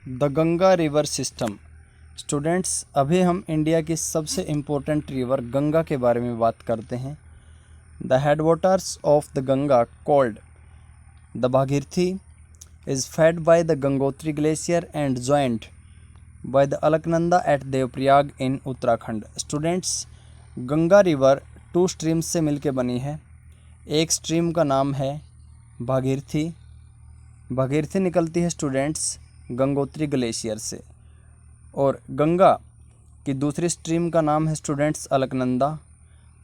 The Ganga river system. Students, अभी हम India की सबसे इम्पोर्टेंट रिवर गंगा के बारे में बात करते हैं। The headwaters of the Ganga called the Bhagirathi is fed by the Gangotri glacier and joined by the Alaknanda at Devprayag in Uttarakhand. Students, Ganga river 2 streams से मिलकर बनी है। एक स्ट्रीम का नाम है भागीरथी। भागीरथी निकलती है स्टूडेंट्स गंगोत्री ग्लेशियर से, और गंगा की दूसरी स्ट्रीम का नाम है स्टूडेंट्स अलकनंदा।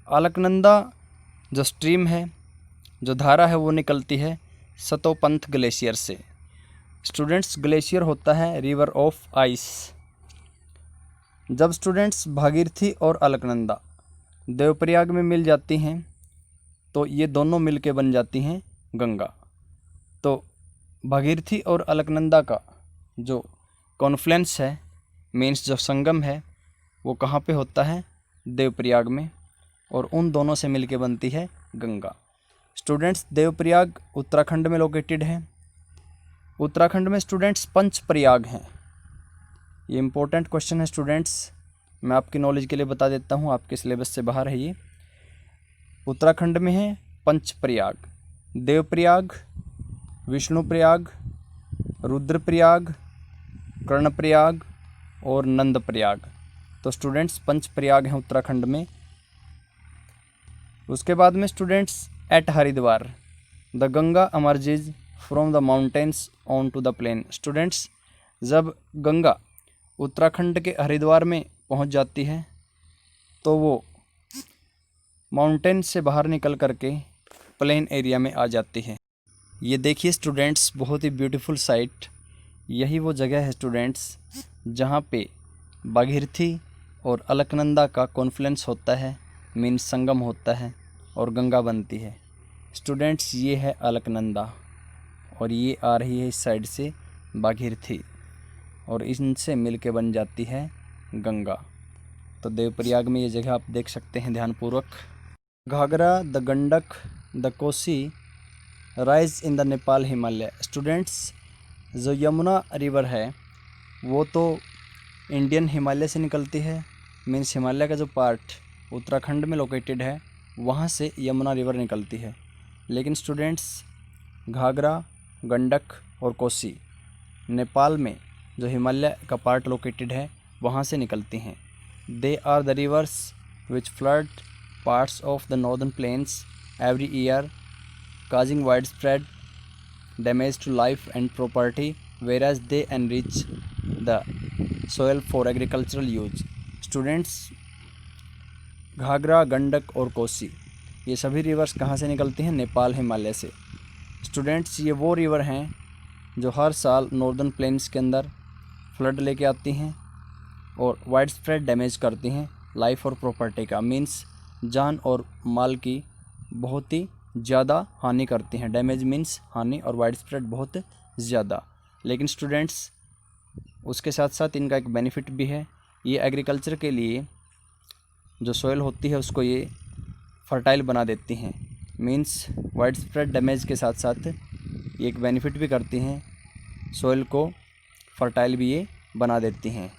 अलकनंदा जो स्ट्रीम है, जो धारा है, वो निकलती है सतोपंथ ग्लेशियर से। स्टूडेंट्स, ग्लेशियर होता है रिवर ऑफ आइस। जब स्टूडेंट्स भागीरथी और अलकनंदा देवप्रयाग में मिल जाती हैं तो ये दोनों मिलके बन जाती हैं गंगा। तो भागीरथी और अलकनंदा का जो कॉन्फ्लुएंस है, मीन्स जो संगम है, वो कहाँ पे होता है? देवप्रयाग में, और उन दोनों से मिलके बनती है गंगा। स्टूडेंट्स, देवप्रयाग उत्तराखंड में लोकेटेड है। उत्तराखंड में स्टूडेंट्स पंचप्रयाग हैं। ये इम्पोर्टेंट क्वेश्चन है स्टूडेंट्स, मैं आपकी नॉलेज के लिए बता देता हूँ, आपके सिलेबस से बाहर है ये। उत्तराखंड में है पंचप्रयाग: देवप्रयाग, विष्णुप्रयाग, रुद्रप्रयाग, कर्णप्रयाग और नंदप्रयाग। तो स्टूडेंट्स पंचप्रयाग हैं उत्तराखंड में। उसके बाद में students at Haridwar the Ganga emerges from the mountains on to the plain. Students, जब गंगा उत्तराखंड के हरिद्वार में पहुंच जाती है तो वो माउंटेन से बाहर निकल करके प्लेन एरिया में आ जाती है। ये देखिए स्टूडेंट्स, बहुत ही ब्यूटीफुल साइट। यही वो जगह है स्टूडेंट्स जहाँ पे भागीरथी और अलकनंदा का कॉन्फ्लुएंस होता है, मीन्स संगम होता है, और गंगा बनती है। स्टूडेंट्स, ये है अलकनंदा और ये आ रही है इस साइड से भागीरथी, और इनसे मिलके बन जाती है गंगा। तो देवप्रयाग में ये जगह आप देख सकते हैं ध्यानपूर्वक। Ghaghara, the Gandak, the Kosi rise in the Nepal Himalaya. Students, जो यमुना रिवर है वो तो इंडियन हिमालय से निकलती है, मीन्स हिमालय का जो पार्ट उत्तराखंड में लोकेटेड है वहाँ से यमुना रिवर निकलती है। लेकिन स्टूडेंट्स, घाघरा, गंडक और कोसी नेपाल में जो हिमालय का पार्ट लोकेटेड है वहाँ से निकलती हैं। They are the rivers which flood parts of the northern plains every year causing widespread damage to life and property, whereas they enrich the soil for agricultural use. Students, Ghaghara, Gandak और कोसी ये सभी reverse कहाँ से निकलती हैं? नेपाल हिमालय से। स्टूडेंट्स, ये वो रिवर हैं जो हर साल नॉर्दर्न प्लेन्स के अंदर फ्लड लेके आती हैं और वाइड स्प्रेड डैमेज करती हैं लाइफ और प्रॉपर्टी का, मीन्स जान और माल की बहुत ही ज़्यादा हानि करती हैं। डैमेज मीन्स हानि, और वाइड स्प्रेड बहुत ज़्यादा। लेकिन स्टूडेंट्स, उसके साथ साथ इनका एक बेनिफिट भी है। ये एग्रीकल्चर के लिए जो सॉइल होती है उसको ये फर्टाइल बना देती हैं, मीन्स वाइड स्प्रेड डैमेज के साथ साथ ये एक बेनिफिट भी करती हैं, सॉइल को फर्टाइल भी ये बना देती हैं।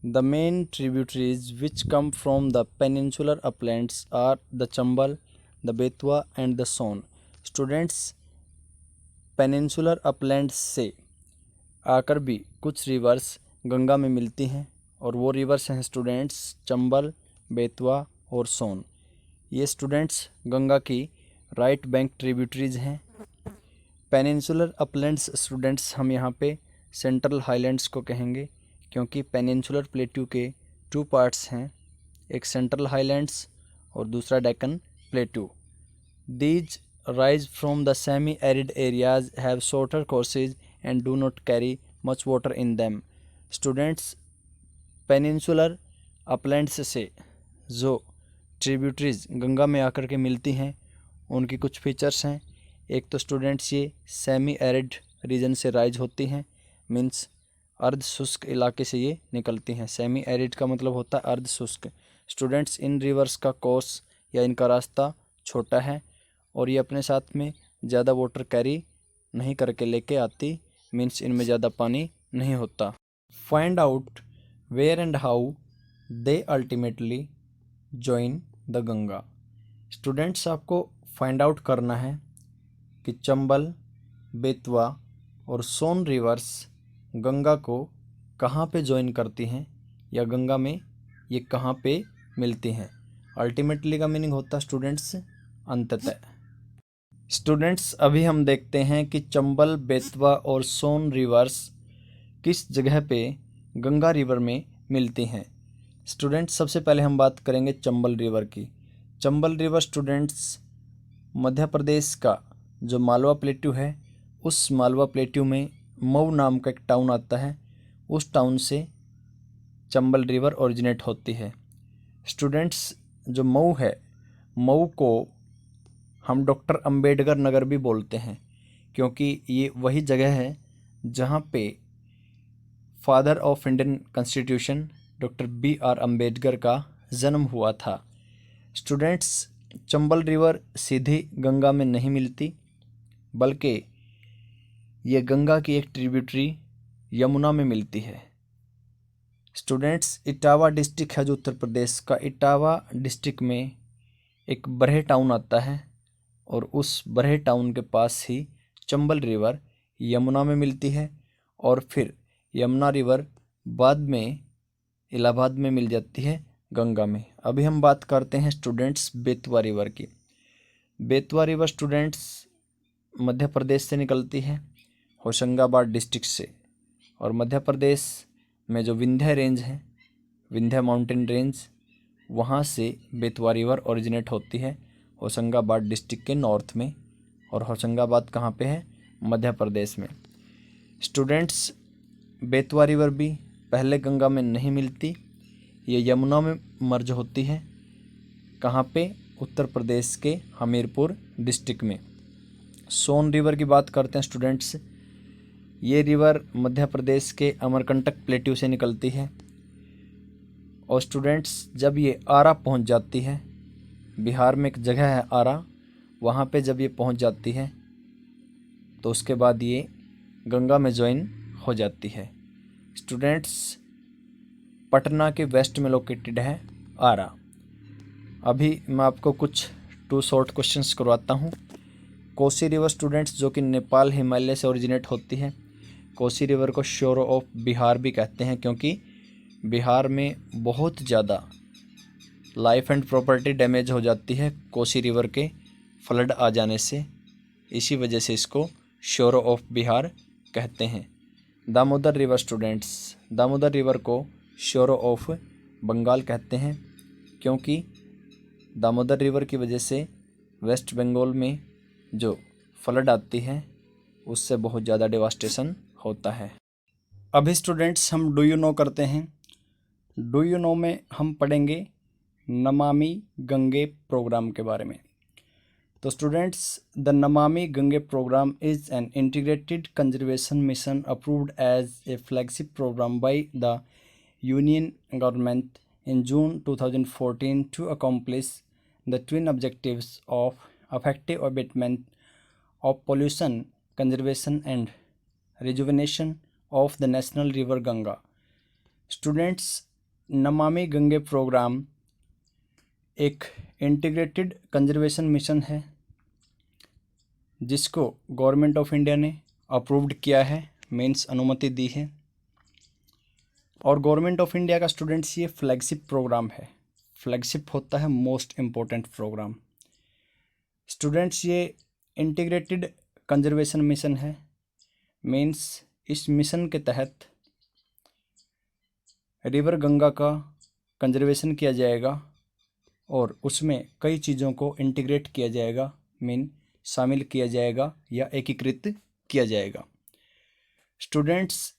The main tributaries which come from the peninsular uplands are the Chambal, the Betwa and the Son. Students, peninsular upland से आकर भी कुछ रिवर्स गंगा में मिलती हैं, और वो रिवर्स हैं स्टूडेंट्स चंबल, बेतवा और सोन। ये स्टूडेंट्स गंगा की राइट बैंक ट्रिब्यूटरीज हैं। पेनिनसुलर अपलैंड्स स्टूडेंट्स हम यहाँ पे सेंट्रल हाईलैंड्स को कहेंगे, क्योंकि पेनिनसुलर प्लेट्यू के 2 पार्ट्स हैं, एक सेंट्रल हाईलैंड्स और दूसरा Deccan plateau. These rise from the semi-arid areas, have shorter courses and do not carry much water in them. Students, peninsular Uplands से जो ट्रिब्यूटरीज गंगा में आकर के मिलती हैं उनकी कुछ फीचर्स हैं। एक तो स्टूडेंट्स ये सेमी एरिड रीजन से राइज होती हैं, मीन्स अर्ध शुष्क इलाके से ये निकलती हैं। सेमी एरिड का मतलब होता है अर्ध शुष्क। स्टूडेंट्स, इन रिवर्स का कोर्स या इनका रास्ता छोटा है और ये अपने साथ में ज़्यादा वाटर कैरी नहीं करके लेके आती, मीन्स इनमें ज़्यादा पानी नहीं होता। Find out where and how they ultimately join the Ganga. Students, आपको फाइंड आउट करना है कि चंबल, बेतवा और सोन रिवर्स गंगा को कहाँ पे ज्वाइन करती हैं या गंगा में ये कहाँ पे मिलती हैं। अल्टीमेटली का मीनिंग होता है स्टूडेंट्स अंततः। स्टूडेंट्स, अभी हम देखते हैं कि चंबल, बेतवा और सोन रिवर्स किस जगह पे गंगा रिवर में मिलती हैं। स्टूडेंट्स, सबसे पहले हम बात करेंगे चंबल रिवर की। चंबल रिवर स्टूडेंट्स मध्य प्रदेश का जो मालवा प्लेट्यू है, उस मालवा प्लेट्यू में मऊ नाम का एक टाउन आता है, उस टाउन से चंबल रिवर ओरिजिनेट होती है। स्टूडेंट्स, जो मऊ है, मऊ को हम डॉक्टर अंबेडकर नगर भी बोलते हैं, क्योंकि ये वही जगह है जहाँ पे father of Indian constitution doctor BR Ambedkar का जन्म हुआ था। स्टूडेंट्स, चंबल रिवर सीधी गंगा में नहीं मिलती, बल्कि ये गंगा की एक ट्रिब्यूटरी यमुना में मिलती है। स्टूडेंट्स, इटावा डिस्ट्रिक्ट है जो उत्तर प्रदेश का, इटावा डिस्ट्रिक्ट में एक बरहे टाउन आता है और उस बरहे टाउन के पास ही चंबल रिवर यमुना में मिलती है और फिर यमुना रिवर बाद में इलाहाबाद में मिल जाती है गंगा में। अभी हम बात करते हैं स्टूडेंट्स बेतवा रिवर की। बेतवा रिवर स्टूडेंट्स मध्य प्रदेश से निकलती है, होशंगाबाद डिस्ट्रिक्ट से, और मध्य प्रदेश में जो विंध्य रेंज है, विंध्य माउंटेन रेंज, वहाँ से बेतवा रिवर ओरिजिनेट होती है होशंगाबाद डिस्ट्रिक्ट के नॉर्थ में। और होशंगाबाद कहाँ पे है? मध्य प्रदेश में। स्टूडेंट्स, बेतवा रिवर भी पहले गंगा में नहीं मिलती, ये यमुना में मर्ज होती है। कहाँ पे? उत्तर प्रदेश के हमीरपुर डिस्ट्रिक्ट में। सोन रिवर की बात करते हैं स्टूडेंट्स, ये रिवर मध्य प्रदेश के अमरकंटक प्लेट्यू से निकलती है और स्टूडेंट्स जब ये आरा पहुंच जाती है, बिहार में एक जगह है आरा, वहाँ पे जब ये पहुंच जाती है तो उसके बाद ये गंगा में ज्वाइन हो जाती है। स्टूडेंट्स, पटना के वेस्ट में लोकेटेड है आरा। अभी मैं आपको कुछ 2 शॉर्ट क्वेश्चंस करवाता हूँ। कोसी रिवर स्टूडेंट्स जो कि नेपाल हिमालय से ओरिजिनेट होती है, कोसी रिवर को शोर ऑफ बिहार भी कहते हैं, क्योंकि बिहार में बहुत ज़्यादा लाइफ एंड प्रॉपर्टी डैमेज हो जाती है कोसी रिवर के फ्लड आ जाने से, इसी वजह से इसको शोर ऑफ बिहार कहते हैं। Damodar river students, Damodar river को शोर ऑफ बंगाल कहते हैं, क्योंकि दामोदर रिवर की वजह से वेस्ट बंगाल में जो फ्लड आती है उससे बहुत ज़्यादा डिवास्टेशन होता है। अभी स्टूडेंट्स हम डू यू नो करते हैं। डू यू नो में हम पढ़ेंगे नमामि गंगे प्रोग्राम के बारे में। तो students, the Namami Gange programme is an integrated conservation mission approved as a flagship programme by the union government in June 2014 to accomplish the twin objectives of effective abatement of pollution, conservation and rejuvenation of the national river Ganga. Students, Namami Gange programme एक integrated conservation mission है जिसको government of India ने approved किया है, means अनुमति दी है। और government of India का स्टूडेंट्स ये फ्लैगशिप प्रोग्राम है। फ्लैगशिप होता है मोस्ट इम्पोर्टेंट प्रोग्राम। स्टूडेंट्स, ये इंटीग्रेटेड कंजर्वेशन मिशन है, मीन्स इस मिशन के तहत रिवर गंगा का कंजर्वेशन किया जाएगा और उसमें कई चीज़ों को इंटीग्रेट किया जाएगा, मीन शामिल किया जाएगा या एकीकृत किया जाएगा। स्टूडेंट्स,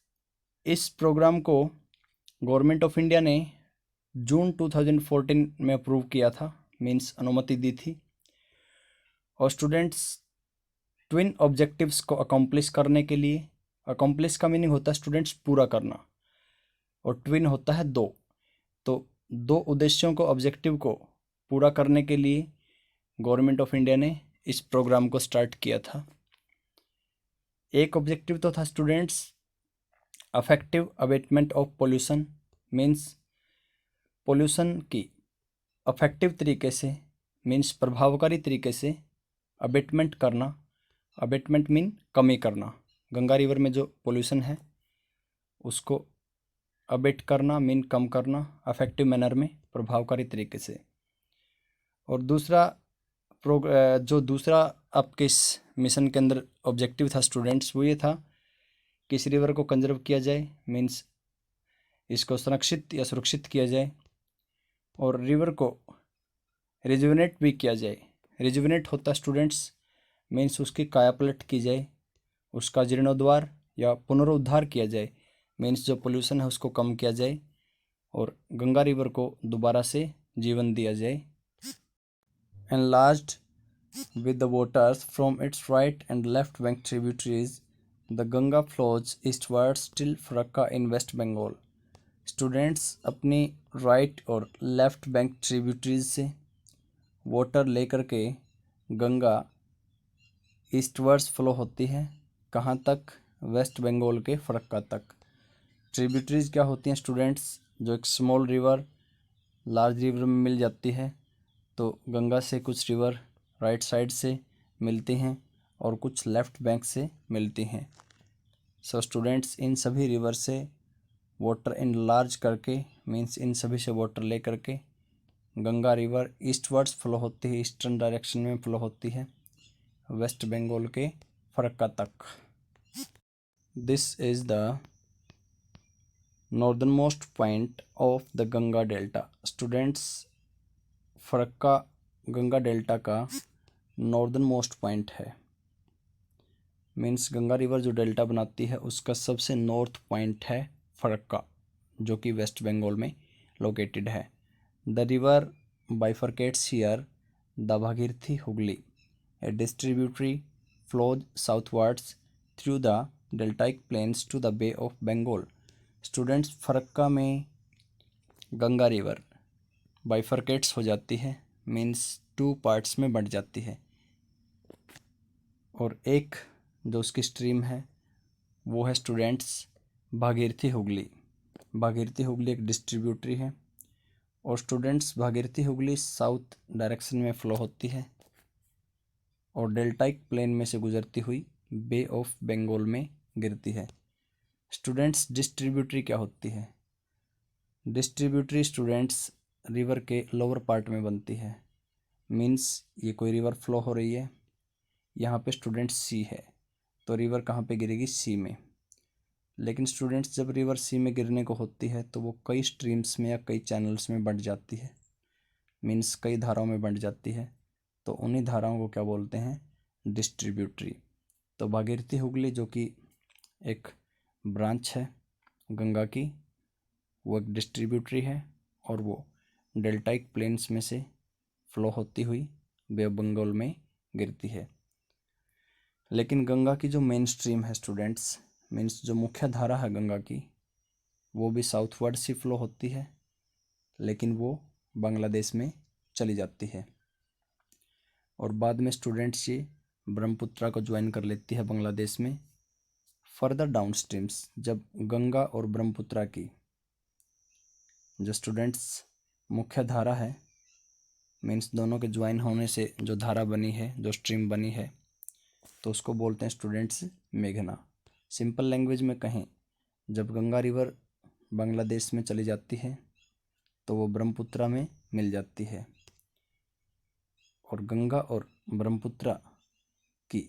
इस प्रोग्राम को गवर्नमेंट ऑफ इंडिया ने जून 2014 में अप्रूव किया था, मीन्स अनुमति दी थी। और स्टूडेंट्स, ट्विन ऑब्जेक्टिव्स को अकम्प्लिश करने के लिए, अकम्प्लिश का मीनिंग होता है स्टूडेंट्स पूरा करना, और ट्विन होता है 2, तो 2 उद्देश्यों को, ऑब्जेक्टिव को पूरा करने के लिए गवर्नमेंट ऑफ इंडिया ने इस प्रोग्राम को स्टार्ट किया था। एक ऑब्जेक्टिव तो था students effective abatement of pollution, means pollution की अफेक्टिव तरीके से मीन्स प्रभावकारी तरीके से अबेटमेंट करना। अबेटमेंट मीन कमी करना। गंगा रिवर में जो पोल्यूशन है उसको अबेट करना मीन कम करना अफेक्टिव मैनर में, प्रभावकारी तरीके से। और दूसरा जो दूसरा आपके इस मिशन के अंदर ऑब्जेक्टिव था स्टूडेंट्स, वो ये था कि इस रिवर को कंजर्व किया जाए, मीन्स इसको संरक्षित या सुरक्षित किया जाए, और रिवर को रिजुविनेट भी किया जाए। रिजुविनेट होता स्टूडेंट्स मीन्स उसकी कायापलट की जाए, उसका जीर्णोद्धार या पुनरुद्धार किया जाए, मीन्स जो पोल्यूशन है उसको कम किया जाए और गंगा रिवर को दोबारा से जीवन दिया जाए। Enlarged with the waters from its right and left bank tributaries, the Ganga flows eastwards till Farakka in West Bengal. Students अपनी राइट और लेफ्ट बैंक ट्रिब्यूटरीज से वाटर लेकर के गंगा ईस्टवर्ड्स फ्लो होती है। कहाँ तक? वेस्ट बंगाल के फरक्का तक। ट्रिब्यूटरीज क्या होती हैं स्टूडेंट्स? जो एक स्मॉल रिवर लार्ज रिवर में मिल जाती है, तो गंगा से कुछ रिवर राइट साइड से मिलती हैं और कुछ लेफ़्ट बैंक से मिलती हैं। सो स्टूडेंट्स इन सभी रिवर से वाटर इनलार्ज करके मीन्स इन सभी से वाटर ले करके गंगा रिवर ईस्टवर्ड्स फ्लो होती है, ईस्टर्न डायरेक्शन में फ्लो होती है वेस्ट बंगाल के फरक्का तक। This is the northern most point of the Ganga delta. Students Farakka Ganga delta का नॉर्दर्न मोस्ट पॉइंट है, मीन्स गंगा रिवर जो डेल्टा बनाती है उसका सबसे नॉर्थ पॉइंट है फरक्का, जो कि वेस्ट बंगाल में लोकेटेड है। The river bifurcates here the Bhagirathi Hooghly, a distributary flows southwards through the deltaic plains to the bay of Bengal. Students Farakka में गंगा रिवर बाइफरकेट्स हो जाती है, मीन्स टू पार्ट्स में बंट जाती है, और एक जो उसकी स्ट्रीम है वो है स्टूडेंट्स भागीरथी हुगली। भागीरथी हुगली एक डिस्ट्रीब्यूटरी है और students Bhagirathi Hooghly south direction में फ़्लो होती है और डेल्टाइक प्लेन में से गुजरती हुई बे ऑफ बंगाल में गिरती है। स्टूडेंट्स डिस्ट्रीब्यूटरी क्या होती है? डिस्ट्रीब्यूटरी स्टूडेंट्स रिवर के लोअर पार्ट में बनती है, मीन्स ये कोई रिवर फ्लो हो रही है, यहाँ पे स्टूडेंट्स सी है, तो रिवर कहाँ पे गिरेगी? सी में। लेकिन स्टूडेंट्स जब रिवर सी में गिरने को होती है तो वो कई स्ट्रीम्स में या कई चैनल्स में बंट जाती है, मीन्स कई धाराओं में बंट जाती है, तो उन्हीं धाराओं को क्या बोलते हैं? डिस्ट्रीब्यूटरी। तो भागीरथी हुगली जो कि एक ब्रांच है गंगा की, वो एक डिस्ट्रीब्यूटरी है और वो डेल्टाइक प्लेन्स में से फ्लो होती हुई बे ऑफ बंगाल में गिरती है। लेकिन गंगा की जो मेन स्ट्रीम है स्टूडेंट्स, मीन्स जो मुख्य धारा है गंगा की, वो भी साउथवर्ड से फ्लो होती है, लेकिन वो बांग्लादेश में चली जाती है और बाद में स्टूडेंट्स ये ब्रह्मपुत्रा को ज्वाइन कर लेती है बांग्लादेश में। फर्दर डाउन स्ट्रीम्स जब गंगा और ब्रह्मपुत्रा की जो स्टूडेंट्स मुख्य धारा है, मीन्स दोनों के ज्वाइन होने से जो धारा बनी है, जो स्ट्रीम बनी है, तो उसको बोलते हैं स्टूडेंट्स मेघना। सिंपल लैंग्वेज में कहें, जब गंगा रिवर बांग्लादेश में चली जाती है तो वो ब्रह्मपुत्रा में मिल जाती है और गंगा और ब्रह्मपुत्रा की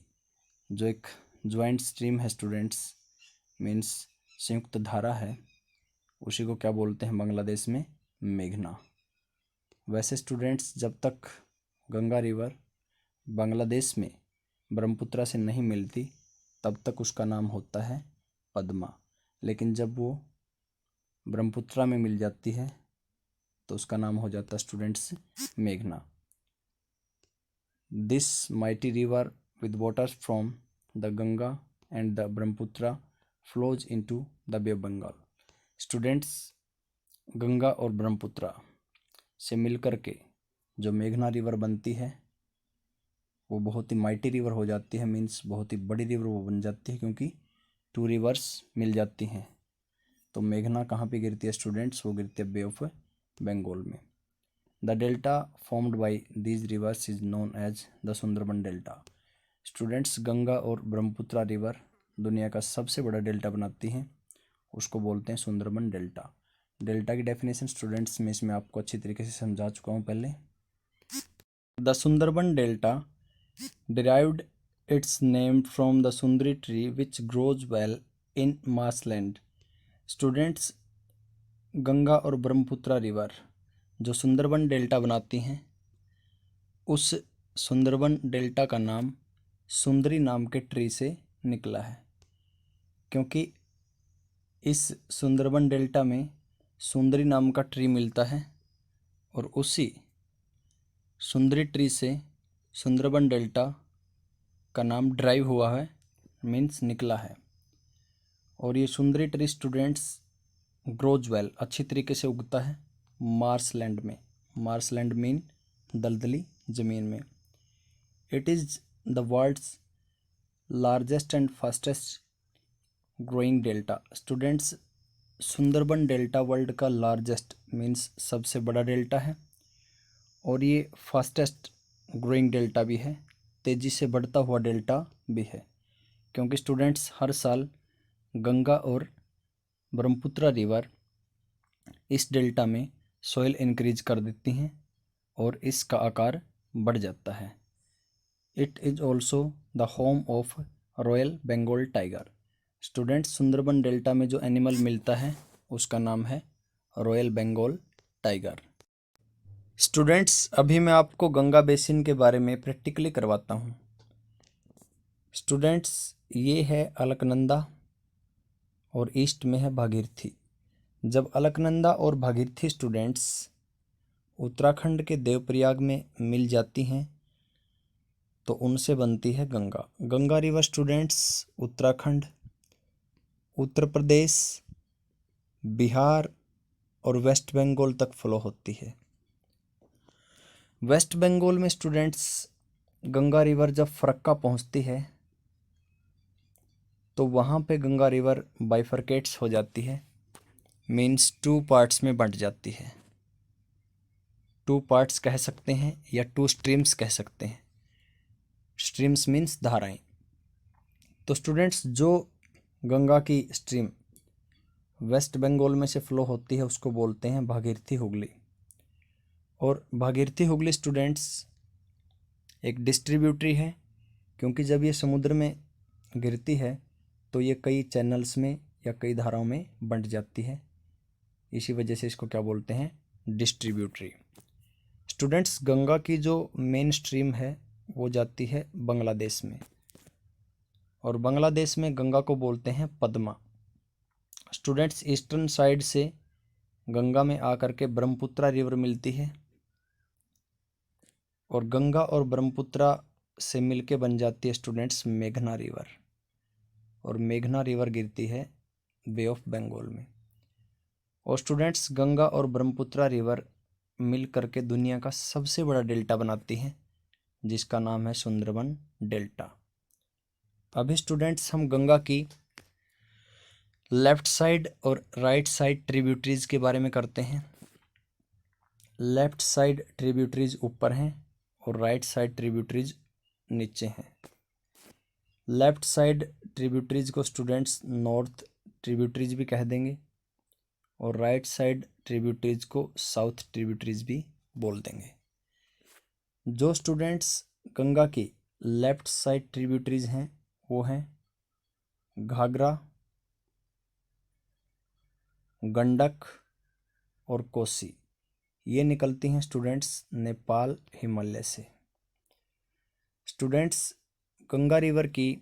जो एक ज्वाइंट स्ट्रीम है स्टूडेंट्स, मीन्स संयुक्त धारा है, उसी को क्या बोलते हैं बांग्लादेश में? मेघना। वैसे स्टूडेंट्स जब तक गंगा रिवर बांग्लादेश में ब्रह्मपुत्रा से नहीं मिलती तब तक उसका नाम होता है पद्मा, लेकिन जब वो ब्रह्मपुत्रा में मिल जाती है तो उसका नाम हो जाता है स्टूडेंट्स मेघना। This mighty river with waters from the Ganga and the Brahmaputra flows into the bay of Bengal. Students Ganga और ब्रह्मपुत्रा से मिलकर के जो मेघना रिवर बनती है, वो बहुत ही माइटी रिवर हो जाती है, मीन्स बहुत ही बड़ी रिवर वो बन जाती है, क्योंकि 2 रिवर्स मिल जाती हैं। तो मेघना कहाँ पे गिरती है स्टूडेंट्स? वो गिरती है बे ऑफ बंगाल में। The delta formed by these rivers is known as the Sundarban delta. Students, Ganga और ब्रह्मपुत्रा रिवर दुनिया का सबसे बड़ा डेल्टा बनाती हैं, उसको बोलते हैं सुंदरबन डेल्टा। डेल्टा की डेफिनेशन स्टूडेंट्स में इसमें आपको अच्छी तरीके से समझा चुका हूँ पहले। The Sundarban delta derived its name from the sundari tree which grows well in marshland. Students, Ganga और ब्रह्मपुत्रा रिवर जो सुंदरबन डेल्टा बनाती हैं, उस सुंदरबन डेल्टा का नाम सुंदरी नाम के ट्री से निकला है, क्योंकि इस सुंदरबन डेल्टा में सुंदरी नाम का ट्री मिलता है और उसी सुंदरी ट्री से सुंदरबन डेल्टा का नाम ड्राइव हुआ है, मीन्स निकला है। और ये सुंदरी ट्री स्टूडेंट्स ग्रोज वेल अच्छी तरीके से उगता है मार्शलैंड में। मार्शलैंड मीन दलदली ज़मीन में। It is the world's largest and fastest growing delta. Students, Sundarban delta world का लार्जेस्ट मीन्स सबसे बड़ा डेल्टा है और ये फास्टेस्ट ग्रोइंग डेल्टा भी है, तेज़ी से बढ़ता हुआ डेल्टा भी है, क्योंकि स्टूडेंट्स हर साल गंगा और ब्रह्मपुत्रा रिवर इस डेल्टा में सॉइल इंक्रीज कर देती हैं और इसका आकार बढ़ जाता है। It is also the home of royal Bengal tiger. Students, Sundarban delta में जो एनिमल मिलता है उसका नाम है रॉयल बंगाल टाइगर। स्टूडेंट्स, अभी मैं आपको गंगा बेसिन के बारे में प्रैक्टिकली करवाता हूँ। स्टूडेंट्स, ये है अलकनंदा और ईस्ट में है भागीरथी। जब अलकनंदा और भागीरथी स्टूडेंट्स उत्तराखंड के देवप्रयाग में मिल जाती हैं तो उनसे बनती है गंगा। गंगा रिवर स्टूडेंट्स उत्तराखंड, उत्तर प्रदेश, बिहार और वेस्ट बंगाल तक फ्लो होती है। वेस्ट बंगाल में स्टूडेंट्स गंगा रिवर जब फरक्का पहुंचती है तो वहाँ पे गंगा रिवर बाइफरकेट्स हो जाती है, मीन्स 2 पार्ट्स में बंट जाती है। 2 पार्ट्स कह सकते हैं या 2 स्ट्रीम्स कह सकते हैं। स्ट्रीम्स मीन्स धाराएं। तो स्टूडेंट्स, जो गंगा की स्ट्रीम वेस्ट बंगाल में से फ्लो होती है उसको बोलते हैं भागीरथी हुगली। और भागीरथी हुगली स्टूडेंट्स एक डिस्ट्रीब्यूटरी है, क्योंकि जब ये समुद्र में गिरती है तो ये कई चैनल्स में या कई धाराओं में बंट जाती है, इसी वजह से इसको क्या बोलते हैं? डिस्ट्रीब्यूटरी। स्टूडेंट्स, गंगा की जो मेन स्ट्रीम है वो जाती है बांग्लादेश में और बांग्लादेश में गंगा को बोलते हैं पद्मा। स्टूडेंट्स, ईस्टर्न साइड से गंगा में आकर के ब्रह्मपुत्रा रिवर मिलती है और गंगा और ब्रह्मपुत्रा से मिलके बन जाती है स्टूडेंट्स मेघना रिवर, और मेघना रिवर गिरती है बे ऑफ बंगाल में। और स्टूडेंट्स, गंगा और ब्रह्मपुत्रा रिवर मिल करके दुनिया का सबसे बड़ा डेल्टा बनाती हैं, जिसका नाम है सुंदरबन डेल्टा। अभी स्टूडेंट्स हम गंगा की लेफ़्ट साइड और राइट साइड ट्रिब्यूटरीज के बारे में करते हैं। लेफ़्ट साइड ट्रिब्यूटरीज ऊपर हैं और राइट साइड ट्रिब्यूटरीज नीचे हैं। लेफ़्ट साइड ट्रिब्यूटरीज को स्टूडेंट्स नॉर्थ ट्रिब्यूटरीज भी कह देंगे और राइट साइड ट्रिब्यूटरीज को साउथ ट्रिब्यूटरीज भी बोल देंगे। जो स्टूडेंट्स गंगा की लेफ़्ट साइड ट्रिब्यूटरीज हैं वो हैं घाघरा, गंडक और कोसी। ये निकलती हैं स्टूडेंट्स नेपाल हिमालय से। स्टूडेंट्स, गंगा रिवर की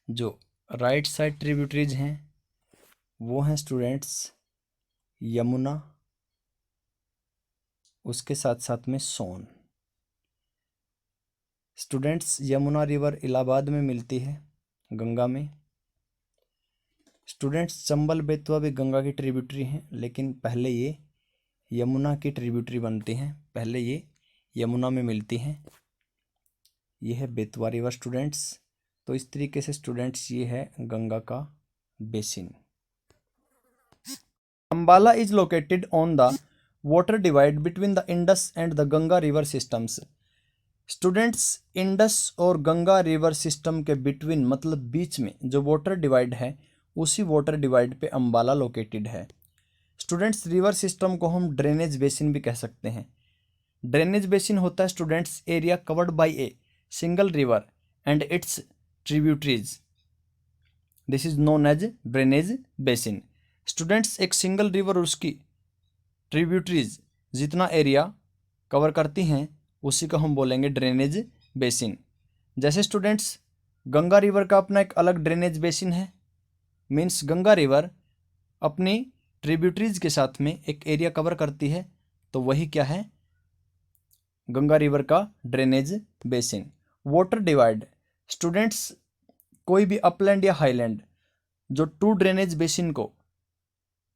जो राइट साइड ट्रिब्यूटरीज हैं वो हैं स्टूडेंट्स यमुना, उसके साथ साथ में सोन। स्टूडेंट्स, यमुना रिवर इलाहाबाद में मिलती है गंगा में। स्टूडेंट्स, चंबल बेतवा भी गंगा की ट्रिब्यूटरी हैं, लेकिन पहले ये यमुना की ट्रिब्यूटरी बनती हैं, पहले ये यमुना में मिलती हैं। ये है बेतवा रिवर स्टूडेंट्स। तो इस तरीके से स्टूडेंट्स ये है गंगा का basin. Ambala is located on the water divide between the Indus and the Ganga river systems. Students Indus और गंगा रिवर सिस्टम के बिटवीन मतलब बीच में जो वाटर डिवाइड है उसी वाटर डिवाइड पे अम्बाला लोकेटेड है। स्टूडेंट्स रिवर सिस्टम को हम ड्रेनेज बेसिन भी कह सकते हैं। ड्रेनेज बेसिन होता है students area covered by a single river and its tributaries, this is known as drainage basin. Students एक सिंगल रिवर और उसकी ट्रिब्यूटरीज जितना एरिया कवर करती हैं उसी को हम बोलेंगे ड्रेनेज बेसिन। जैसे स्टूडेंट्स गंगा रिवर का अपना एक अलग ड्रेनेज बेसिन है, मीन्स गंगा रिवर अपनी ट्रिब्यूटरीज के साथ में एक एरिया कवर करती है, तो वही क्या है गंगा रिवर का drainage basin. Water divide students कोई भी अपलैंड या हाईलैंड जो टू ड्रेनेज बेसिन को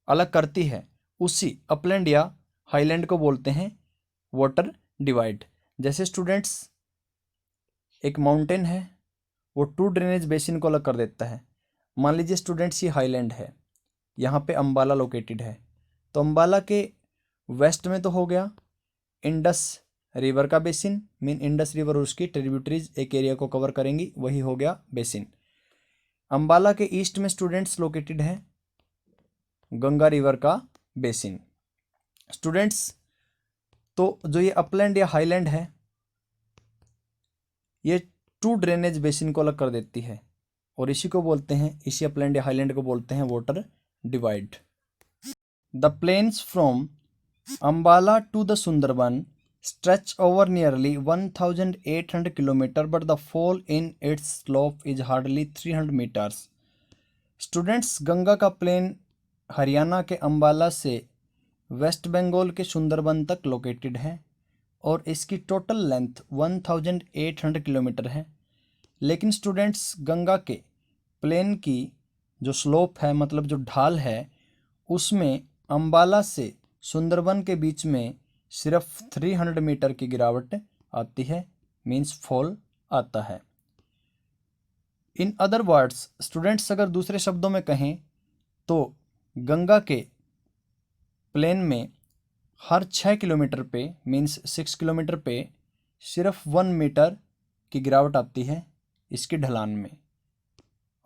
अलग करती है उसी अपलैंड या हाईलैंड को बोलते हैं वाटर डिवाइड। जैसे स्टूडेंट्स एक माउंटेन है वो टू ड्रेनेज बेसिन को अलग कर देता है। मान लीजिए स्टूडेंट्स ये हाईलैंड है, यहाँ पे अम्बाला लोकेटेड है, तो अम्बाला के वेस्ट में तो हो गया इंडस रिवर का बेसिन, मीन इंडस रिवर और उसकी ट्रिब्यूटरीज एक एरिया को कवर करेंगी, वही हो गया बेसिन। अम्बाला के ईस्ट में स्टूडेंट्स लोकेटेड है गंगा रिवर का बेसिन। स्टूडेंट्स तो जो ये अपलैंड या हाईलैंड है ये टू ड्रेनेज बेसिन को अलग कर देती है और इसी को बोलते हैं, इसी अपलैंड या हाईलैंड को बोलते हैं water divide. The plains from Ambala to the Sundarban stretch over nearly 1800 kilometers, but the fall in its slope is hardly 300 meters. Students Ganga का प्लेन हरियाणा के अम्बाला से वेस्ट बंगाल के सुंदरबन तक लोकेटेड है और इसकी टोटल लेंथ 1800 किलोमीटर है। लेकिन स्टूडेंट्स गंगा के प्लेन की जो स्लोप है मतलब जो ढाल है उसमें अम्बाला से सुंदरबन के बीच में सिर्फ 300 मीटर की गिरावट आती है, मीन्स फॉल आता है। इन अदर वर्ड्स स्टूडेंट्स अगर दूसरे शब्दों में कहें तो गंगा के प्लेन में हर 6 किलोमीटर पे मीन्स 6 किलोमीटर पे सिर्फ 1 मीटर की गिरावट आती है इसकी ढलान में।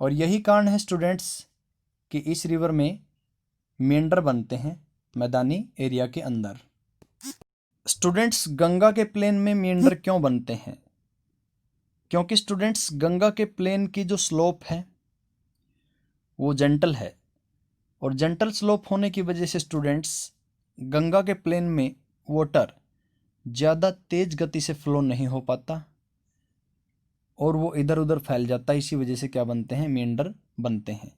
और यही कारण है स्टूडेंट्स कि इस रिवर में मेंढर बनते हैं मैदानी एरिया के अंदर। स्टूडेंट्स गंगा के प्लेन में मेंढर क्यों बनते हैं? क्योंकि स्टूडेंट्स गंगा के प्लेन की जो स्लोप है वो जेंटल है और जेंटल स्लोप होने की वजह से स्टूडेंट्स गंगा के प्लेन में वाटर ज़्यादा तेज गति से फ्लो नहीं हो पाता और वो इधर उधर फैल जाता है। इसी वजह से क्या बनते हैं मेंढर बनते हैं।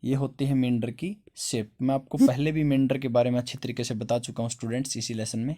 ये होती है मेंढर की शेप। मैं आपको पहले भी मेंढर के बारे में अच्छी तरीके से बता चुका हूँ स्टूडेंट्स इसी लेसन में।